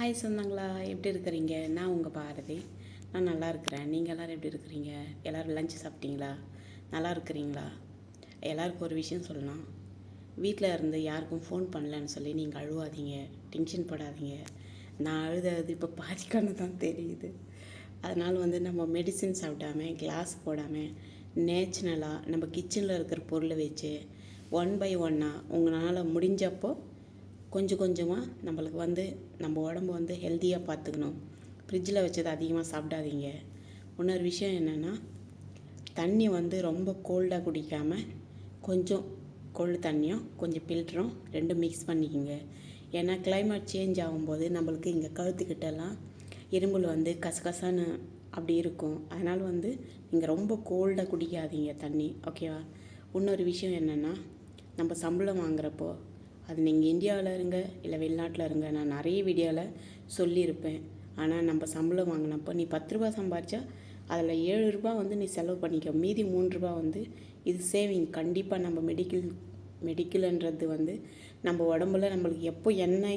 Hi சொந்தங்களா, எப்படி இருக்கிறீங்க? நான் உங்கள் பாரதி. நான் நல்லா இருக்கிறேன். நீங்கள் எல்லோரும் எப்படி இருக்கிறீங்க? எல்லோரும் லஞ்ச் சாப்பிட்டீங்களா? நல்லா இருக்கிறீங்களா? எல்லாருக்கும் ஒரு விஷயம் சொல்லணும். வீட்டில் இருந்து யாருக்கும் ஃபோன் பண்ணலன்னு சொல்லி நீங்கள் அழுவாதீங்க, டென்ஷன் படாதீங்க. நான் அழுதது இப்போ பாதிக்கான தான் தெரியுது. அதனால் நம்ம மெடிசின் சாப்பிடாமல், கிளாஸ் போடாமல், நேச்சுரலாக நம்ம கிச்சனில் இருக்கிற பொருளை வச்சு ஒன் பை ஒன்னாக உங்களால் முடிஞ்சப்போ கொஞ்சம் கொஞ்சமாக நம்மளுக்கு நம்ம உடம்பு ஹெல்த்தியாக பார்த்துக்கணும். ஃப்ரிட்ஜில் வச்சது அதிகமாக சாப்பிடாதீங்க. இன்னொரு விஷயம் என்னென்னா, தண்ணி ரொம்ப கோல்டாக குடிக்காமல் கொஞ்சம் கோல்டு தண்ணியும் கொஞ்சம் ஃபில்டரும் ரெண்டும் மிக்ஸ் பண்ணிக்கோங்க. ஏன்னா கிளைமேட் சேஞ்ச் ஆகும்போது நம்மளுக்கு இங்கே கழுத்துக்கிட்டெல்லாம் இரும்பல் கசகசான்னு அப்படி இருக்கும். அதனால் நீங்கள் ரொம்ப கோல்டாக குடிக்காதீங்க தண்ணி, ஓகேவா? இன்னொரு விஷயம் என்னென்னா, நம்ம சம்பளம் வாங்குறப்போ அது நீங்கள் இந்தியாவில் இருங்க இல்லை வெளிநாட்டில் இருங்க, நான் நிறைய வீடியோவில் சொல்லியிருப்பேன். ஆனால் நம்ம சம்பளம் வாங்கினப்போ நீ 10 ரூபா சம்பாரிச்சா அதில் 7 ரூபா நீ செலவு பண்ணிக்க, மீதி 3 ரூபா இது சேவிங். கண்டிப்பாக நம்ம மெடிக்கல்ன்றது நம்ம உடம்புல நம்மளுக்கு எப்போ என்ன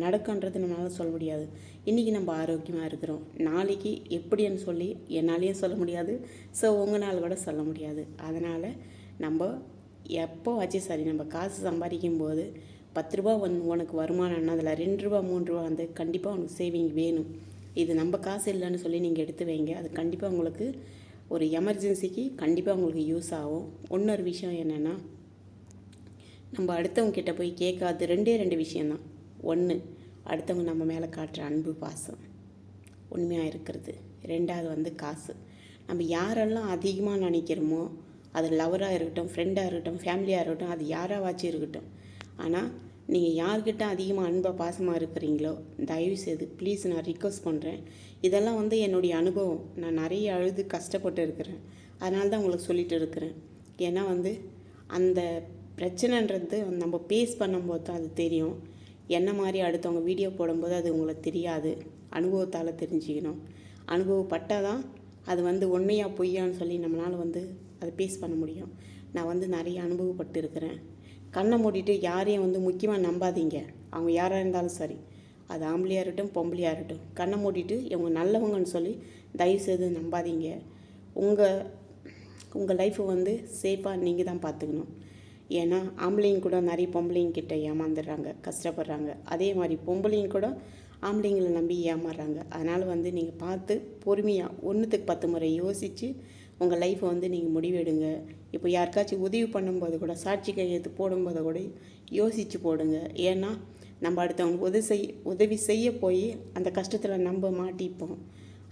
நடக்குன்றது நம்மளால் சொல்ல முடியாது. இன்றைக்கி நம்ம ஆரோக்கியமாக இருக்கிறோம், நாளைக்கு எப்படின்னு சொல்லி என்னாலேயும் சொல்ல முடியாது. ஸோ உங்களால் கூட சொல்ல முடியாது. அதனால் நம்ம எப்போ ஆச்சு சரி, நம்ம காசு சம்பாதிக்கும் போது 10 ரூபா உனக்கு வருமானம்னா அதில் 2 ரூபா 3 ரூபா கண்டிப்பாக உனக்கு சேவிங் வேணும். இது நம்ம காசு இல்லைன்னு சொல்லி நீங்கள் எடுத்து வைங்க. அது கண்டிப்பாக உங்களுக்கு ஒரு எமர்ஜென்சிக்கு கண்டிப்பாக உங்களுக்கு யூஸ் ஆகும். இன்னொரு விஷயம் என்னென்னா, நம்ம அடுத்தவங்க கிட்ட போய் கேட்காது ரெண்டு விஷயந்தான். ஒன்று, அடுத்தவங்க நம்ம மேலே காட்டுற அன்பு பாசம் உண்மையாக இருக்கிறது. ரெண்டாவது காசு. நம்ம யாரெல்லாம் அதிகமாக நினைக்கிறோமோ, அது லவராக இருக்கட்டும், ஃப்ரெண்டாக இருக்கட்டும், ஃபேமிலியாக இருக்கட்டும், அது யாராவாச்சும் இருக்கட்டும். ஆனால் நீங்கள் யார்கிட்ட அதிகமாக அன்பாக பாசமாக இருக்கிறீங்களோ, தயவுசெய்து ப்ளீஸ் நான் ரிக்வஸ்ட் பண்ணுறேன். இதெல்லாம் என்னுடைய அனுபவம். நான் நிறைய அழுது கஷ்டப்பட்டு இருக்கிறேன். அதனால தான் உங்களுக்கு சொல்லிகிட்டு இருக்கிறேன். ஏன்னா அந்த பிரச்சனைன்றது நம்ம பேஸ் பண்ணும்போது தான் அது தெரியும். என்ன மாதிரி அடுத்தவங்க வீடியோ போடும்போது அது உங்களுக்கு தெரியாது. அனுபவத்தால் தெரிஞ்சுக்கணும். அனுபவப்பட்டால் தான் அது உண்மையாக பொய்யான்னு சொல்லி நம்மளால் அதை பேஸ் பண்ண முடியும். நான் நிறைய அனுபவப்பட்டு இருக்கிறேன். கண்ணை மூடிட்டு யாரையும் முக்கியமாக நம்பாதீங்க. அவங்க யாராக இருந்தாலும் சரி, அது ஆம்பளையாக இருக்கட்டும் பொம்பளையாக இருக்கட்டும், கண்ணை மூடிட்டு இவங்க நல்லவங்கன்னு சொல்லி தயவுசெய்து நம்பாதீங்க. உங்கள் லைஃப்பை சேஃபாக நீங்கள் தான் பார்த்துக்கணும். ஏன்னா ஆம்பளைங்க கூட நிறைய பொம்பளைங்க கிட்ட ஏமாந்துடுறாங்க, கஷ்டப்படுறாங்க. அதே மாதிரி பொம்பளைங்க கூட ஆம்பளைங்களை நம்பி ஏமாறுறாங்க. அதனால் நீங்கள் பார்த்து பொறுமையாக 1க்கு 10 முறை யோசித்து உங்கள் லைஃப்பை நீங்கள் முடிவெடுங்க. இப்போ யாருக்காச்சும் உதவி பண்ணும்போது கூட, சாட்சி கையெழுத்து போடும்போது கூட யோசித்து போடுங்க. ஏன்னா நம்ம அடுத்தவங்களுக்கு உதவி செய்ய போய் அந்த கஷ்டத்தில் நம்ம மாட்டிப்போம்.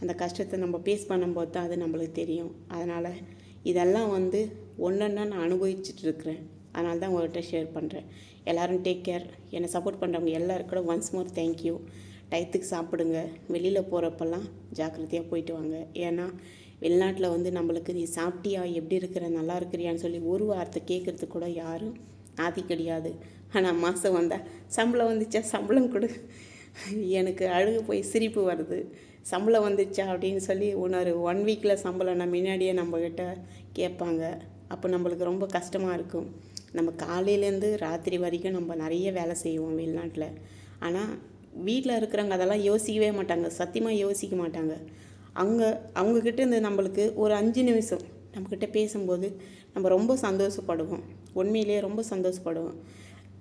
அந்த கஷ்டத்தை நம்ம பேஸ் பண்ணும்போது தான் அது நம்மளுக்கு தெரியும். அதனால் இதெல்லாம் ஒன்றா நான் அனுபவிச்சுட்டு இருக்கிறேன். அதனால தான் உங்கள்கிட்ட ஷேர் பண்ணுறேன். எல்லோரும் டேக் கேர். என்னை சப்போர்ட் பண்ணுறவங்க எல்லாருக்கூட ஒன்ஸ் மோர் தேங்க்யூ. டயத்துக்கு சாப்பிடுங்க. வெளியில் போகிறப்பெல்லாம் ஜாக்கிரதையாக போயிட்டு வாங்க. ஏன்னா வெளிநாட்டில் நம்மளுக்கு நீ சாப்பிட்டியா, எப்படி இருக்கிற, நல்லா இருக்கிறியான்னு சொல்லி ஒரு வார்த்தை கேட்குறதுக்கு கூட யாரும் ஆதி கிடையாது. ஆனால் மாதம் வந்தால் சம்பளம் வந்துச்சா, சம்பளம் கொடு. எனக்கு அழுகு போய் சிரிப்பு வருது. சம்பளம் வந்துச்சா அப்படின்னு சொல்லி இன்னொரு 1 வீக்கில் சம்பளம் நான் முன்னாடியே நம்மக்கிட்ட கேட்பாங்க. அப்போ நம்மளுக்கு ரொம்ப கஷ்டமாக இருக்கும். நம்ம காலையிலேருந்து ராத்திரி வரைக்கும் நம்ம நிறைய வேலை செய்வோம் வெளிநாட்டில். ஆனால் வீட்டில் இருக்கிறவங்க அதெல்லாம் யோசிக்கவே மாட்டாங்க, சத்தியமாக யோசிக்க மாட்டாங்க. அவங்கக்கிட்ட நம்மளுக்கு ஒரு 5 நிமிஷம் நம்மக்கிட்ட பேசும்போது நம்ம ரொம்ப சந்தோஷப்படுவோம். உண்மையிலேயே ரொம்ப சந்தோஷப்படுவோம்.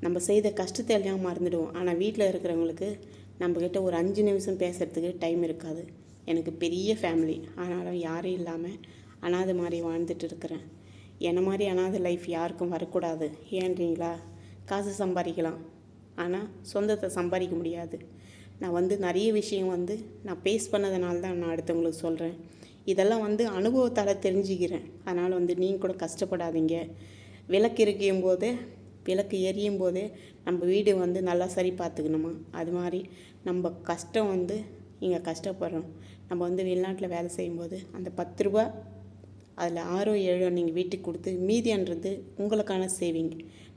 நம்ம செய்த கஷ்டத்தை எல்லாம் மறந்துடுவோம். ஆனால் வீட்டில் இருக்கிறவங்களுக்கு நம்மக்கிட்ட ஒரு 5 நிமிஷம் பேசுகிறதுக்கு டைம் இருக்காது. எனக்கு பெரிய ஃபேமிலி, ஆனாலும் யாரும் இல்லாமல் அனாதை மாதிரி வாழ்ந்துட்டு இருக்கிறேன். என்ன மாதிரி அனாதை லைஃப் யாருக்கும் வரக்கூடாது. ஏன்றீங்களா? காசு சம்பாதிக்கலாம், ஆனால் சொந்தத்தை சம்பாதிக்க முடியாது. நான் நிறைய விஷயம் நான் பேஸ் பண்ணதுனால தான் நான் அடுத்தவங்களுக்கு சொல்கிறேன். இதெல்லாம் அனுபவத்தால் தெரிஞ்சுக்கிறேன். அதனால் நீங்கள் கூட கஷ்டப்படாதீங்க. விளக்கு எரியும் போதே நம்ம வீடு நல்லா சரி பார்த்துக்கணுமா, அது மாதிரி நம்ம கஷ்டம் இங்கே கஷ்டப்படுறோம். நம்ம வெளிநாட்டில் வேலை செய்யும்போது அந்த 10 ரூபா அதில் 6 7 நீங்கள் வீட்டுக்கு கொடுத்து மீதின்றது உங்களுக்கான சேவிங்.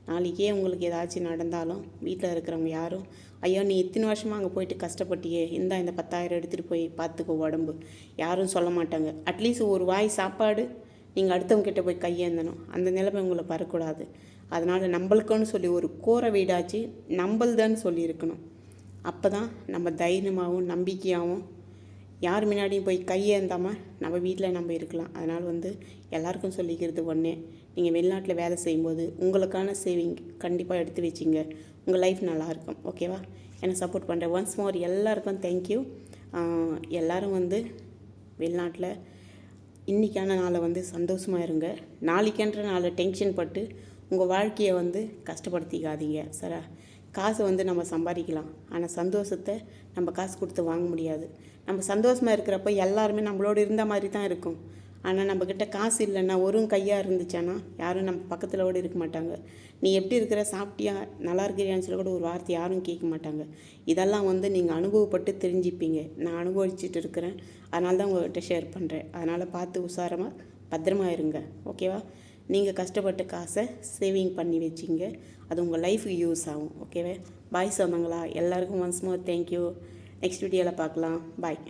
நாளைக்கே உங்களுக்கு ஏதாச்சும் நடந்தாலும் வீட்டில் இருக்கிறவங்க யாரும், ஐயோ நீ இத்தனை வருஷமாக அங்கே போயிட்டு கஷ்டப்பட்டியே, இந்த 10,000 எடுத்துகிட்டு போய் பார்த்துக்கோ உடம்பு, யாரும் சொல்ல மாட்டாங்க. அட்லீஸ்ட் ஒரு வாய் சாப்பாடு நீங்கள் அடுத்தவங்க கிட்ட போய் கையேந்தணும். அந்த நிலைமை உங்களை வரக்கூடாது. அதனால் நம்மளுக்குன்னு சொல்லி ஒரு கூரை வீடாச்சு நம்மள்தான்னு சொல்லியிருக்கணும். அப்போ தான் நம்ம தைரியமாகவும் நம்பிக்கையாகவும் யார் முன்னாடியும் போய் கையேந்தாமல் நம்ம வீட்டில் நம்ம இருக்கலாம். அதனால் வந்து எல்லாருக்கும் சொல்லிக்கிறது ஒன்றே, நீங்கள் வெளிநாட்டில் வேலை செய்யும்போது உங்களுக்கான சேவிங் கண்டிப்பாக எடுத்து வச்சிங்க. உங்கள் லைஃப் நல்லாயிருக்கும். ஓகேவா? என்னை சப்போர்ட் பண்ணுறேன். ஒன்ஸ் மோர் எல்லாருக்கும் தேங்க்யூ. எல்லோரும் வந்து வெளிநாட்டில் இன்றைக்கான நாளை வந்து சந்தோஷமாக இருங்க. நாளைக்கன்ற நாளை டென்ஷன் பட்டு உங்கள் வாழ்க்கையை வந்து கஷ்டப்படுத்திக்காதீங்க. சரா, காசை வந்து நம்ம சம்பாதிக்கலாம், ஆனால் சந்தோஷத்தை நம்ம காசு கொடுத்து வாங்க முடியாது. நம்ம சந்தோஷமாக இருக்கிறப்ப எல்லாருமே நம்மளோட இருந்த மாதிரி தான் இருக்கும். ஆனால் நம்மக்கிட்ட காசு இல்லைன்னா ஒரு கையாக இருந்துச்சானா யாரும் நம்ம பக்கத்தில் கூட இருக்க மாட்டாங்க. நீ எப்படி இருக்கிற, சாப்பிட்டியா, நல்லா இருக்கிறியான்னு சொல்லி கூட ஒரு வார்த்தை யாரும் கேட்க மாட்டாங்க. இதெல்லாம் வந்து நீங்கள் அனுபவப்பட்டு தெரிஞ்சுப்பீங்க. நான் அனுபவிச்சுட்டு இருக்கிறேன், அதனால தான் உங்கள்கிட்ட ஷேர் பண்ணுறேன். அதனால் பார்த்து உஷாரமாக பத்திரமா இருங்க. ஓகேவா? நீங்கள் கஷ்டப்பட்ட காசை சேவிங் பண்ணி வச்சிங்க, அது உங்கள் லைஃபுக்கு யூஸ் ஆகும். ஓகேவா? பாய் சொன்னாங்களா? எல்லாருக்கும் ஒன்ஸ் மோர் தேங்க்யூ. நெக்ஸ்ட் வீடியோவில் பார்க்கலாம். பாய்.